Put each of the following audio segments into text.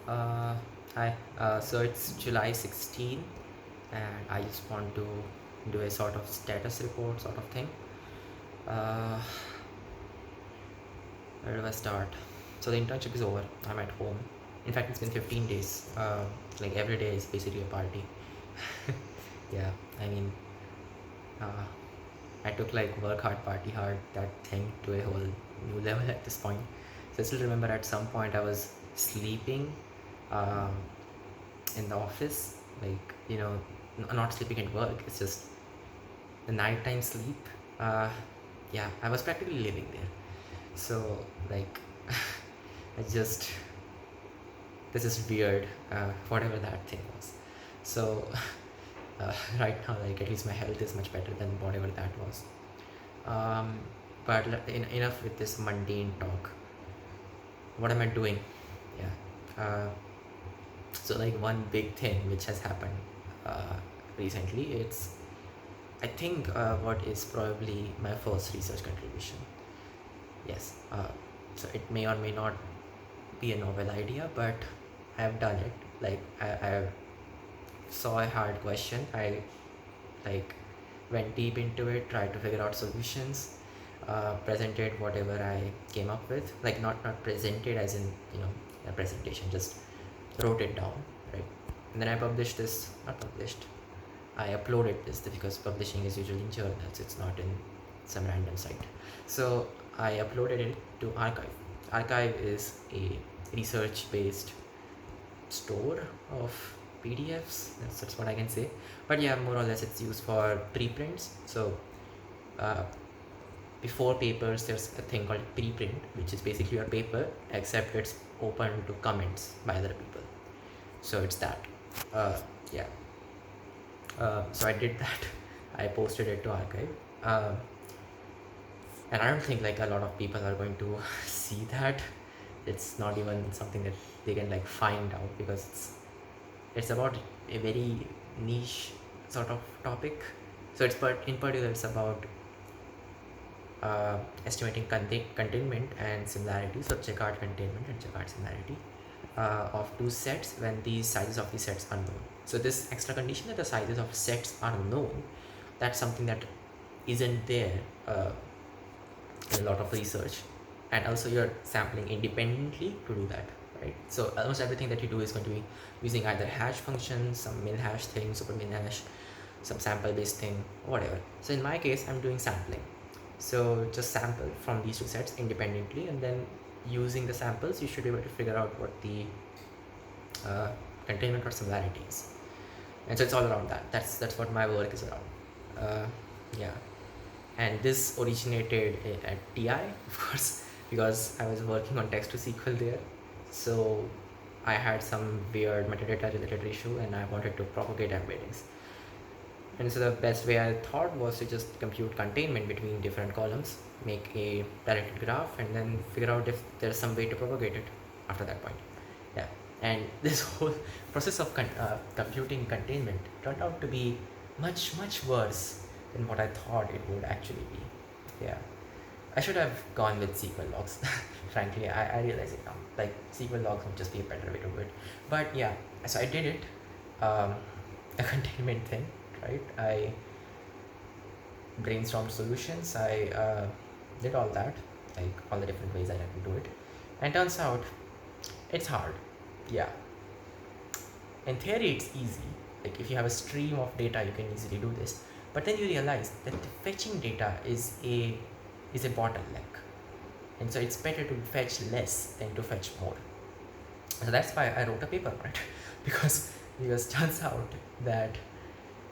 Uh, Hi. So it's July 16, and I just want to do a sort of status report sort of thing. Uh, where do I start? So the internship is over. I'm at home. In fact, it's been 15 days. Like every day is basically a party. Yeah, I mean, uh, I took like work hard, party hard, that thing to a whole new level at this point. So I still remember at some point I was sleeping. Um, in the office, like not sleeping at work, it's just the nighttime sleep. uh yeah, I was practically living there. So like I just this is weird, whatever that thing was. So right now, like, at least my health is much better than whatever that was. um but enough with this mundane talk. What am I doing? Yeah. So like one big thing which has happened recently, it's I think what is probably my first research contribution. Yes. So it may or may not be a novel idea, but I have done it. Like I saw a hard question. I like went deep into it, tried to figure out solutions, presented whatever I came up with. Like not presented as in a presentation, just wrote it down, right? And then I published this. Not published. I uploaded this because publishing is usually in journals, it's not in some random site. So I uploaded it to Archive. Archive is a research based store of PDFs, that's what I can say. But yeah, more or less it's used for preprints. So uh, before papers, there's a thing called preprint, which is basically your paper, except it's open to comments by other people. So it's that. Uh, yeah. So I did that. I posted it to Archive. Um, and I don't think like a lot of people are going to see that. It's not even something that they can like find out, because it's about a very niche sort of topic. So in particular it's about estimating containment and similarity. So Checkard containment and Checkard similarity of two sets when the sizes of the sets are known. So this extra condition that the sizes of sets are known, that's something that isn't there in a lot of research. And also you're sampling independently to do that, right? So almost everything that you do is going to be using either hash functions, some min hash thing, super min hash, some sample based thing, whatever. So in my case, I'm doing sampling. So just sample from these two sets independently, and then using the samples you should be able to figure out what the containment or similarity is. And so it's all around that. That's what my work is around. Yeah. And this originated at TI, of course, because I was working on text to SQL there. So I had some weird metadata related issue, and I wanted to propagate embeddings. And so the best way I thought was to just compute containment between different columns, make a directed graph, and then figure out if there's some way to propagate it after that point. Yeah. And this whole process of computing containment turned out to be much worse than what I thought it would actually be. Yeah. I should have gone with SQL logs. Frankly, I realize it now. Like, SQL logs would just be a better way to do it. But yeah, so I did it. A containment thing, right? I brainstormed solutions. I did all that, like all the different ways I had to do it. And turns out it's hard. Yeah. In theory, it's easy. Like, if you have a stream of data, you can easily do this. But then you realize that the fetching data is a bottleneck, and so it's better to fetch less than to fetch more. So that's why I wrote a paper on it, because turns out that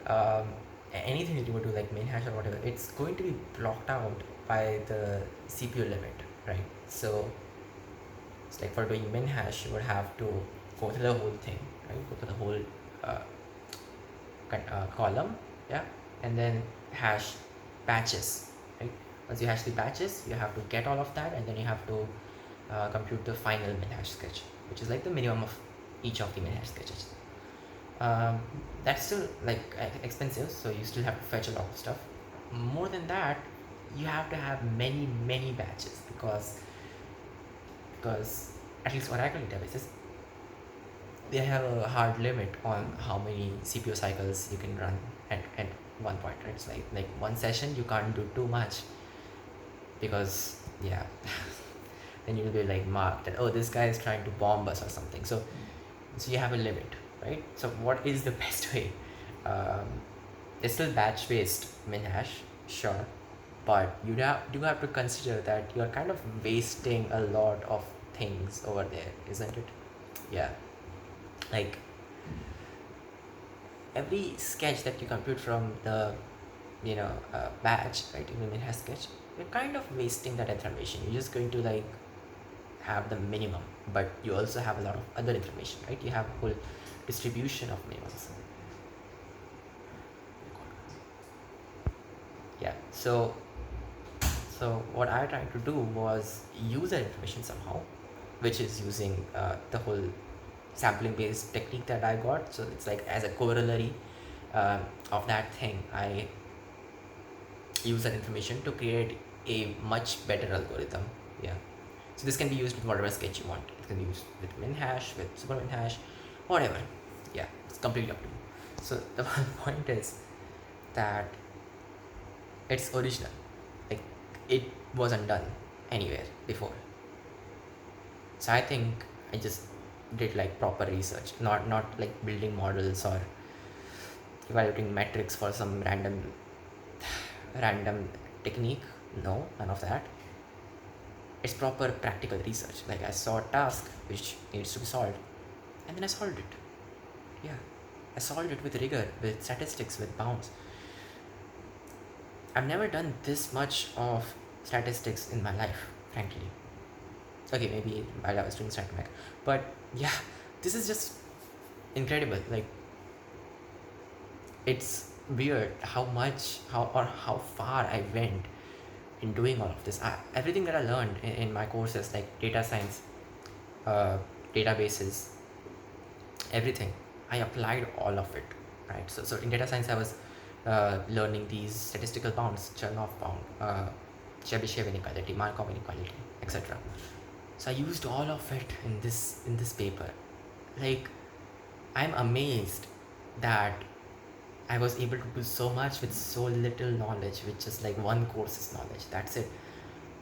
um, anything that you would do like main hash or whatever, it's going to be blocked out by the CPU limit, right? So it's like for doing min hash, you would have to go through the whole thing, right? Go through the whole uh, column, yeah, and then hash batches, right? Once you hash the batches, you have to get all of that, and then you have to compute the final min hash sketch, which is like the minimum of each of the min hash sketches. um, that's still like expensive, so you still have to fetch a lot of stuff. More than that, you have to have many batches, because at least Oracle databases, they have a hard limit on how many CPU cycles you can run at one point, right? It's like one session you can't do too much, because yeah, then you'll be like marked that, oh, this guy is trying to bomb us or something. So you have a limit, right? So what is the best way? um, it's still batch based minhash, sure, but do have to consider that you're kind of wasting a lot of things over there, isn't it? Yeah, like every sketch that you compute from the batch, right, in the minhash sketch, you're kind of wasting that information. You're just going to like have the minimum, but you also have a lot of other information, right? You have a whole distribution of minimums. Yeah, so what I tried to do was use that information somehow, which is using the whole sampling based technique that I got. So it's like, as a corollary uh, of that thing, I use that information to create a much better algorithm. Yeah, so this can be used with whatever sketch you want. It can be used with minhash, with super minhash, whatever. Yeah, it's completely up to you. So the one point is that it's original. Like, it wasn't done anywhere before. So I think I just did like proper research, not like building models or evaluating metrics for some random technique. No, none of that. It's proper practical research. Like, I saw a task which needs to be solved, and then I solved it. Yeah, I solved it with rigor, with statistics, with bounds. I've never done this much of statistics in my life, frankly. Okay, maybe while I was doing StatMech, but yeah, this is just incredible. Like, it's weird how far I went in doing all of this. Everything that I learned in my courses, like data science, uh, databases, everything, I applied all of it, right? So in data science, I was learning these statistical bounds, Chernoff bound, Chebyshev inequality, Markov inequality, etc. So I used all of it in this paper. Like, I'm amazed that I was able to do so much with so little knowledge, with just like one course's knowledge. That's it,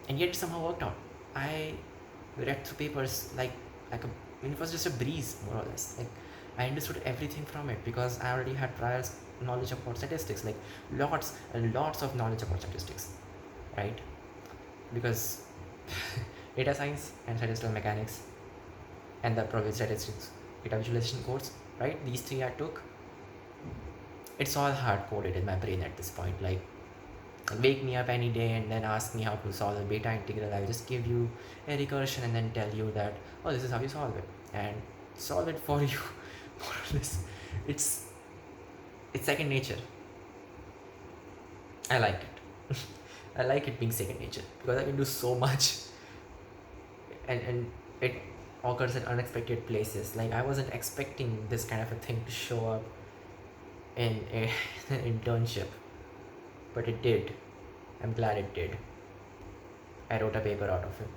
and yet it somehow worked out. I read through papers like a, it was just a breeze, more or less. Like, I understood everything from it because I already had prior knowledge about statistics, like lots and lots of knowledge about statistics, right? Because data science and statistical mechanics and the probability statistics data visualization course, right? These three I took. It's all hard coded in my brain at this point. Like, wake me up any day and then ask me how to solve a beta integral. I'll just give you a recursion and then tell you that, oh, this is how you solve it, and solve it for you, more or less. It's it's second nature. I like it. I like it being second nature because I can do so much, and it occurs at unexpected places. Like, I wasn't expecting this kind of a thing to show up in an internship, but it did. I'm glad it did. I wrote a paper out of it.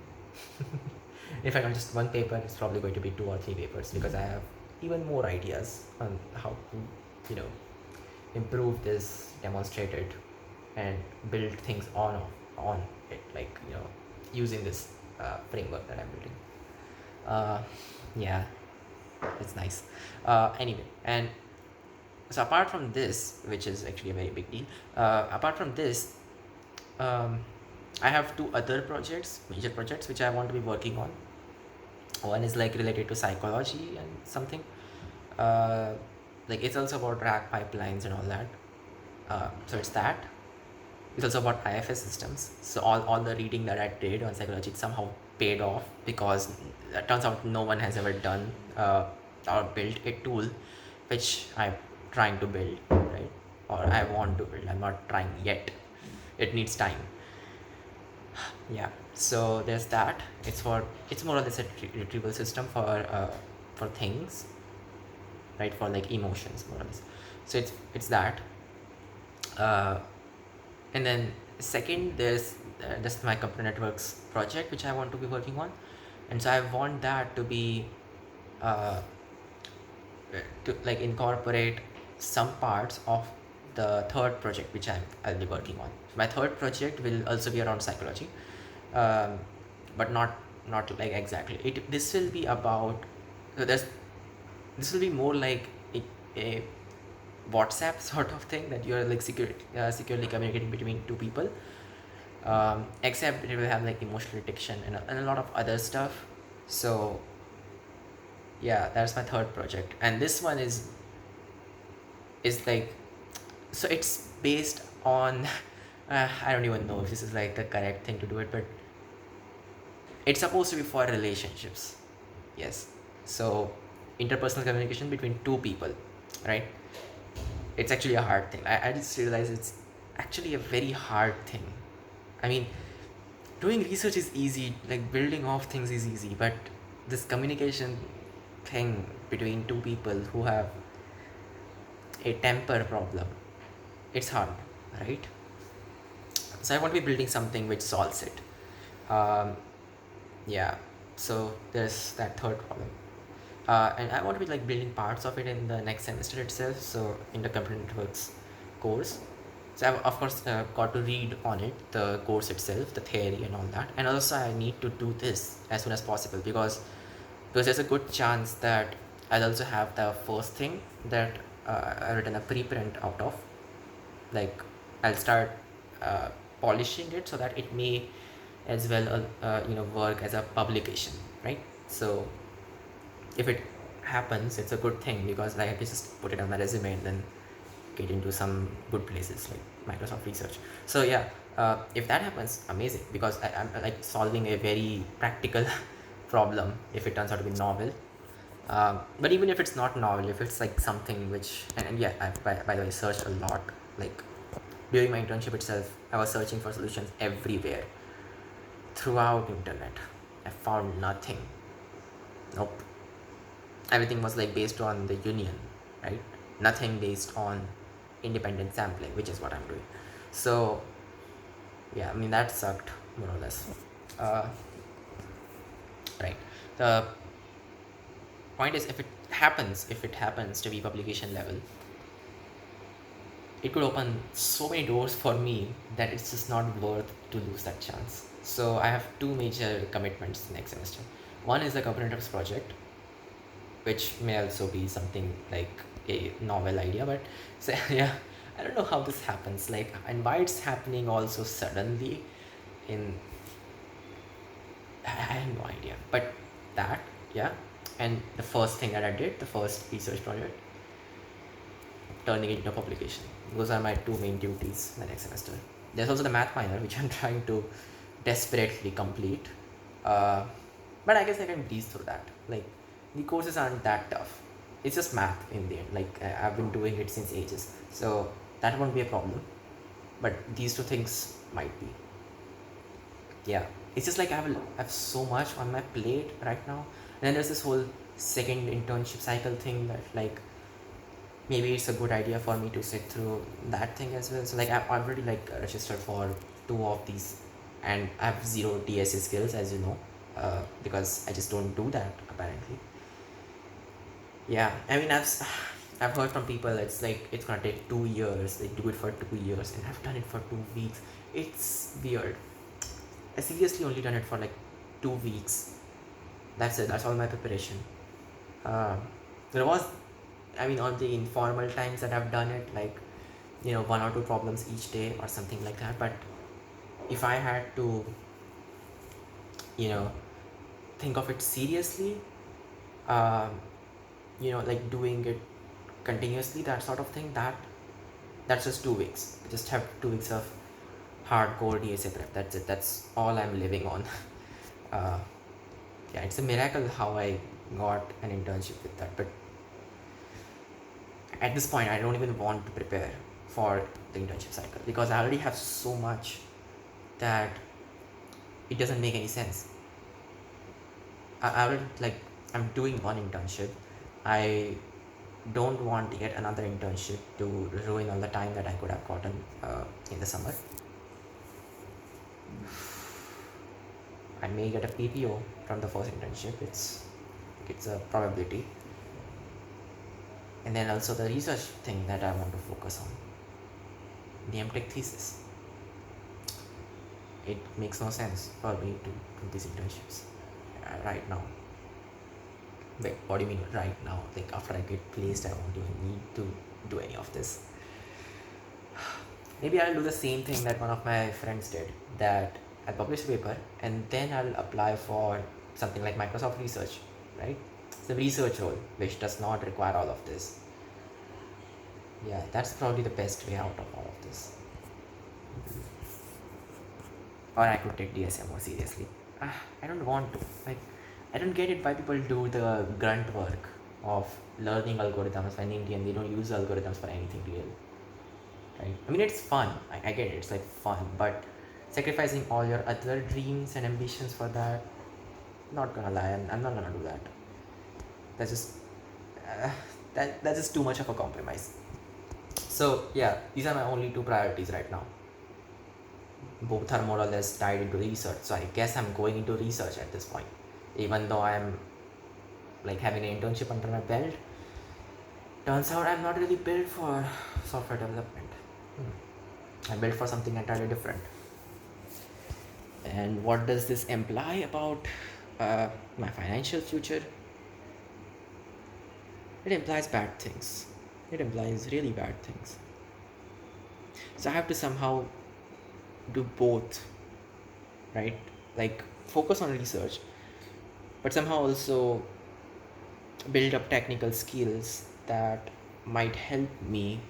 In fact, not just one paper, it's probably going to be 2 or 3 papers because I have even more ideas on how to, improve this, demonstrate it, and build things on it, like, using this framework that I'm building. Yeah, it's nice. Anyway, and so apart from this, which is actually a very big deal, apart from this, um, I have 2 other projects, major projects, which I want to be working on. One is like related to psychology and something. Uh, like, it's also about RAG pipelines and all that. So it's that. It's also about IFS systems. So all the reading that I did on psychology, it somehow paid off because it turns out no one has ever done or built a tool which I'm trying to build, right? Or I want to build. I'm not trying yet. It needs time. Yeah. So there's that. It's more or less a retrieval system for things, right? For like emotions, more or less. So it's that. Uh, and then second, there's just my computer networks project which I want to be working on, and so I want that to be uh, to like incorporate some parts of the third project which I'll be working on. My third project will also be around psychology, um, but not like exactly. This will be about, so there's this will be more like a WhatsApp sort of thing that you're like securely communicating between two people. Except it will have like emotional detection and a lot of other stuff. So yeah, that's my third project, and this one is like, so it's based on I don't even know if this is like the correct thing to do it, but it's supposed to be for relationships. Yes. So interpersonal communication between two people, right? It's actually a hard thing. I just realized it's actually a very hard thing. I mean, doing research is easy, like building off things is easy, but this communication thing between two people who have a temper problem, it's hard, right? So I want to be building something which solves it. um, yeah, so there's that third problem. And I want to be like building parts of it in the next semester itself, so in the computer networks course. So I've of course got to read on it, the course itself, the theory and all that, and also I need to do this as soon as possible, because there's a good chance that I'll also have the first thing that I've written a preprint out of. Like, I'll start uh, polishing it so that it may as well work as a publication, right? So if it happens, it's a good thing, because like, I can just put it on my resume and then get into some good places like Microsoft Research. So yeah, if that happens, amazing, because I'm like solving a very practical problem if it turns out to be novel. But even if it's not novel, if it's like something which, and yeah, by the way, searched a lot. Like, during my internship itself, I was searching for solutions everywhere throughout internet. I found nothing. Nope. Everything was like based on the union, right? Nothing based on independent sampling, which is what I'm doing. So yeah, I mean, that sucked more or less. uh, right. The point is, if it happens to be publication level, it could open so many doors for me that it's just not worth to lose that chance. So I have two major commitments next semester. One is the Kubernetes project, which may also be something like a novel idea, but so, yeah, I don't know how this happens, like, and why it's happening also suddenly. In I have no idea, but that, yeah. And the first thing that I did, the first research project, turning it into a publication. Those are my two main duties the next semester. There's also the math minor, which I'm trying to desperately complete. Uh, but I guess I can breeze through that. Like, the courses aren't that tough. It's just math in the end. Like, I've been doing it since ages. So that won't be a problem. But these two things might be. Yeah. It's just like I have so much on my plate right now. And then there's this whole second internship cycle thing that, like, maybe it's a good idea for me to sit through that thing as well. So like, I've already like registered for two of these, and I have zero DSA skills, as you know, because I just don't do that apparently. Yeah, I mean, I've heard from people it's like it's gonna take 2 years. They do it for 2 years, and I've done it for 2 weeks. It's weird. I seriously only done it for like 2 weeks. That's it. That's all my preparation. There was, I mean, on the informal times that I've done it, like, one or two problems each day or something like that. But if I had to, you know, think of it seriously, um, like doing it continuously, that sort of thing, that's just 2 weeks. I just have 2 weeks of hardcore DSA prep. That's it. That's all I'm living on. uh, yeah, it's a miracle how I got an internship with that. But at this point, I don't even want to prepare for the internship cycle, because I already have so much that it doesn't make any sense. I already, like, I'm doing one internship. I don't want yet another internship to ruin all the time that I could have gotten in the summer. I may get a PPO from the first internship. It's a probability. And then also the research thing that I want to focus on, the MTech thesis. It makes no sense for me to do these internships right now. Wait, what do you mean right now? Like after I get placed, I won't even need to do any of this. Maybe I'll do the same thing that one of my friends did, that I'll publish a paper and then I'll apply for something like Microsoft Research, right? It's a research role which does not require all of this. Yeah, that's probably the best way out of all of this. Or I could take DSM more seriously. I don't want to. Like, I don't get it why people do the grunt work of learning algorithms when in Indian they don't use algorithms for anything real. Right? I mean, it's fun. I get it. It's like fun, but sacrificing all your other dreams and ambitions for that, not gonna lie, I'm not gonna do that. That's just that's just too much of a compromise. So yeah, these are my only two priorities right now. Both are more or less tied into research, so I guess I'm going into research at this point, even though I'm like having an internship under my belt. Turns out I'm not really built for software development. I'm built for something entirely different. And what does this imply about my financial future? It implies bad things. It implies really bad things. So I have to somehow do both, right? Like focus on research, but somehow also build up technical skills that might help me.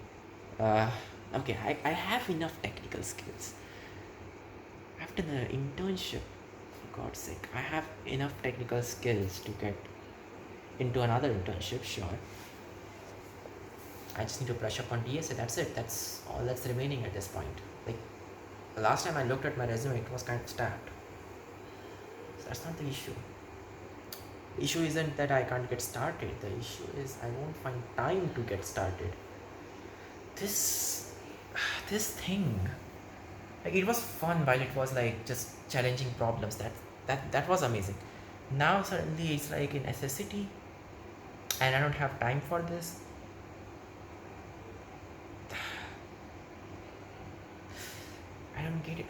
Okay, I have enough technical skills. I've done an internship, for God's sake. I have enough technical skills to get into another internship, sure. I just need to brush up on DSA, that's it. That's all that's remaining at this point. Like, the last time I looked at my resume, it was kind of stacked. So that's not the issue. The issue isn't that I can't get started. The issue is I won't find time to get started. This thing, like, it was fun while it was like just challenging problems. That was amazing. Now suddenly it's like a necessity, and I don't have time for this. I don't get it.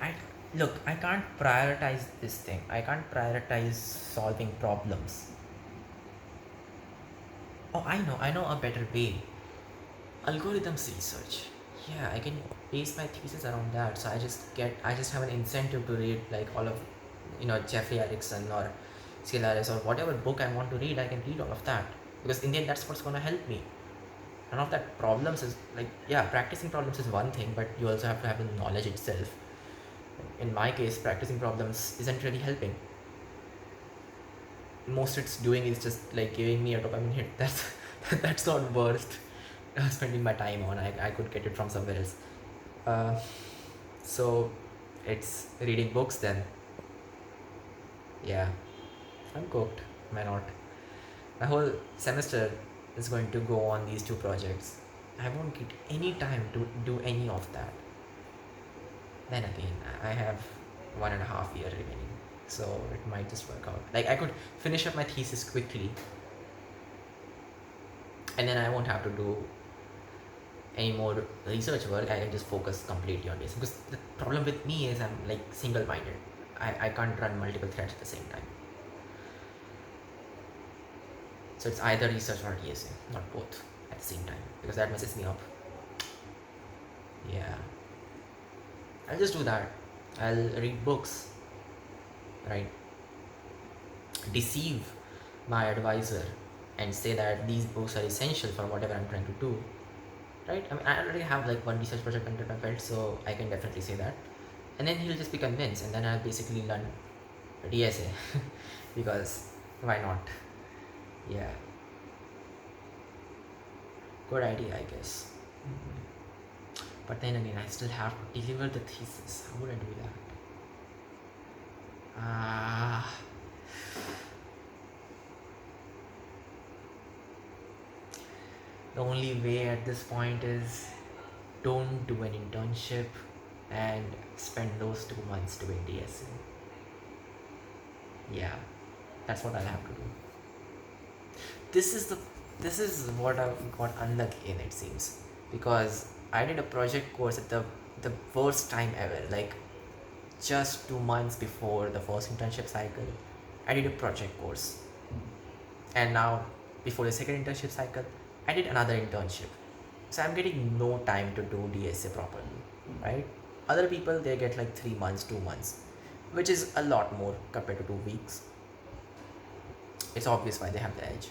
I can't prioritize this thing. I can't prioritize solving problems. Oh, I know a better way. Algorithms research. Yeah, I can base my thesis around that. So I just have an incentive to read like all of, Jeffrey Erickson or Solaris or whatever book I want to read. I can read all of that because in the end that's what's gonna help me. None of that problems is like, yeah, practicing problems is one thing, but you also have to have the knowledge itself. In my case, practicing problems isn't really helping. Most it's doing is just like giving me a dopamine hit. That's not worth spending my time on. I could get it from somewhere else. So it's reading books then. Yeah, I'm cooked. Why not? My whole semester is going to go on these two projects. I won't get any time to do any of that. Then again, I have 1.5 year remaining, so it might just work out. Like, I could finish up my thesis quickly, and then I won't have to do any more research work. I can just focus completely on this, because the problem with me is I'm like single-minded. I can't run multiple threads at the same time. So it's either research or DSA, not both at the same time, because that messes me up. Yeah, I'll just do that. I'll read books, right? Deceive my advisor and say that these books are essential for whatever I'm trying to do, right? I mean, I already have like one research project under my belt, so I can definitely say that. And then he'll just be convinced, and then I'll basically learn DSA because why not? Yeah, good idea, I guess. But then again, I still have to deliver the thesis. How would I do that? The only way at this point is don't do an internship and spend those 2 months doing DSA. Yeah, that's what I'll have to do. This is the this is what I got unlucky in, it seems, because I did a project course at the worst time ever. Like just 2 months before the first internship cycle, I did a project course, and now before the second internship cycle, I did another internship. So I'm getting no time to do DSA properly, right? Other people they get like 3 months, 2 months, which is a lot more compared to 2 weeks. It's obvious why they have the edge,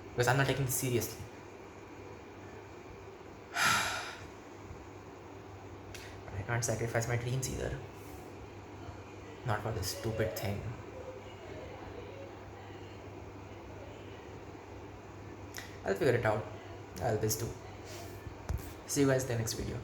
because I'm not taking this seriously. But I can't sacrifice my dreams either. Not for this stupid thing. I'll figure it out. I'll always do. See you guys in the next video.